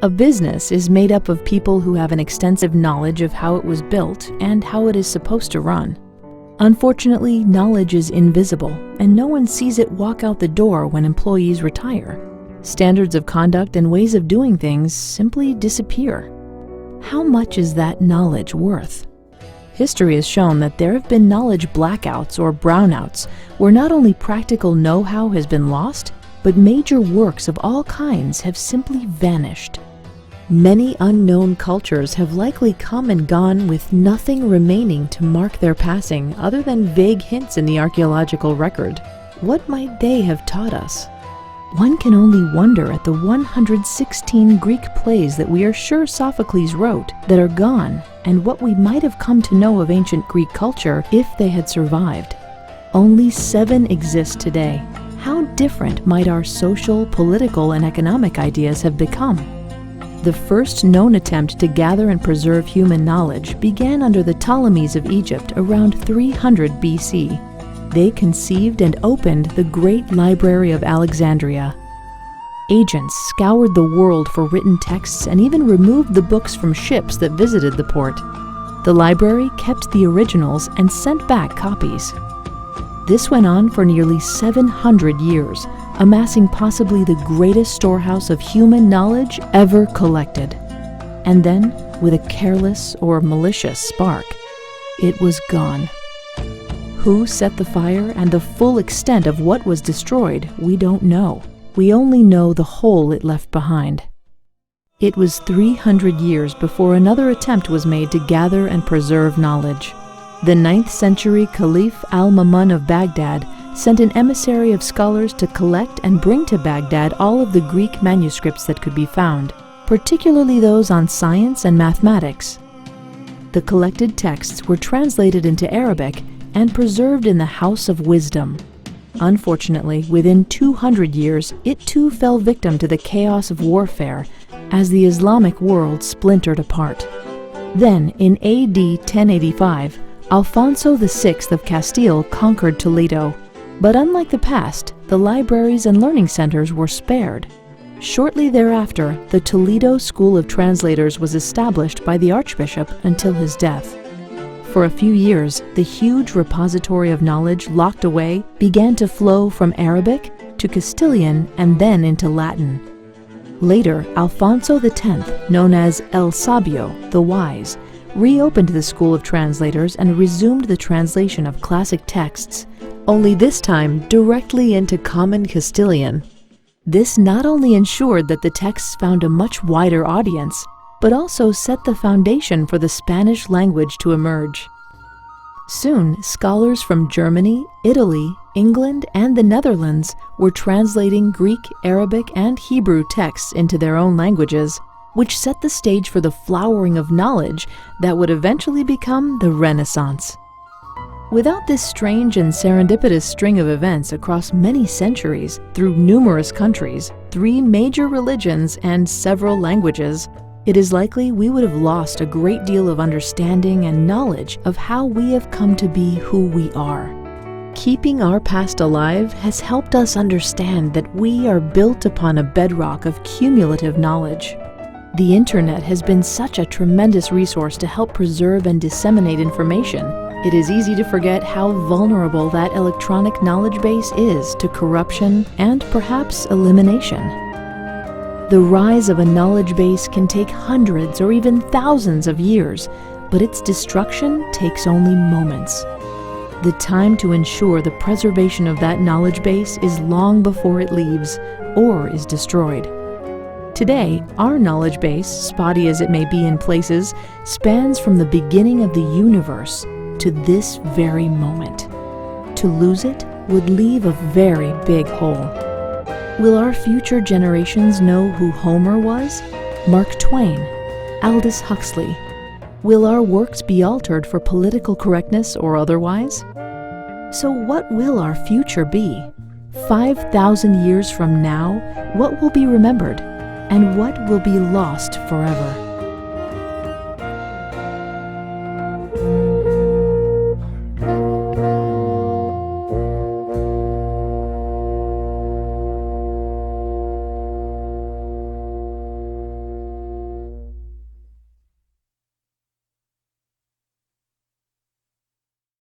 A business is made up of people who have an extensive knowledge of how it was built and how it is supposed to run. Unfortunately, knowledge is invisible, and no one sees it walk out the door when employees retire. Standards of conduct and ways of doing things simply disappear. How much is that knowledge worth? History has shown that there have been knowledge blackouts or brownouts where not only practical know-how has been lost, but major works of all kinds have simply vanished. Many unknown cultures have likely come and gone with nothing remaining to mark their passing other than vague hints in the archaeological record. What might they have taught us? One can only wonder at the 116 Greek plays that we are sure Sophocles wrote that are gone, and what we might have come to know of ancient Greek culture if they had survived. Only 7 exist today. How different might our social, political, and economic ideas have become? The first known attempt to gather and preserve human knowledge began under the Ptolemies of Egypt around 300 BC. They conceived and opened the Great Library of Alexandria. Agents scoured the world for written texts and even removed the books from ships that visited the port. The library kept the originals and sent back copies. This went on for nearly 700 years, amassing possibly the greatest storehouse of human knowledge ever collected. And then, with a careless or malicious spark, it was gone. Who set the fire and the full extent of what was destroyed, we don't know. We only know the hole it left behind. It was 300 years before another attempt was made to gather and preserve knowledge. The 9th century Caliph al-Ma'mun of Baghdad sent an emissary of scholars to collect and bring to Baghdad all of the Greek manuscripts that could be found, particularly those on science and mathematics. The collected texts were translated into Arabic and preserved in the House of Wisdom. Unfortunately, within 200 years, it too fell victim to the chaos of warfare as the Islamic world splintered apart. Then, in AD 1085, Alfonso VI of Castile conquered Toledo. But unlike the past, the libraries and learning centers were spared. Shortly thereafter, the Toledo School of Translators was established by the Archbishop until his death. For a few years, the huge repository of knowledge locked away began to flow from Arabic to Castilian and then into Latin. Later, Alfonso X, known as El Sabio, the Wise, reopened the School of Translators and resumed the translation of classic texts, only this time directly into Common Castilian. This not only ensured that the texts found a much wider audience, but also set the foundation for the Spanish language to emerge. Soon, scholars from Germany, Italy, England, and the Netherlands were translating Greek, Arabic, and Hebrew texts into their own languages, which set the stage for the flowering of knowledge that would eventually become the Renaissance. Without this strange and serendipitous string of events across many centuries, through numerous countries, 3 major religions, and several languages, it is likely we would have lost a great deal of understanding and knowledge of how we have come to be who we are. Keeping our past alive has helped us understand that we are built upon a bedrock of cumulative knowledge. The internet has been such a tremendous resource to help preserve and disseminate information. It is easy to forget how vulnerable that electronic knowledge base is to corruption and perhaps elimination. The rise of a knowledge base can take hundreds or even thousands of years, but its destruction takes only moments. The time to ensure the preservation of that knowledge base is long before it leaves or is destroyed. Today, our knowledge base, spotty as it may be in places, spans from the beginning of the universe to this very moment. To lose it would leave a very big hole. Will our future generations know who Homer was, Mark Twain, Aldous Huxley? Will our works be altered for political correctness or otherwise? So what will our future be? 5,000 years from now, what will be remembered? And what will be lost forever?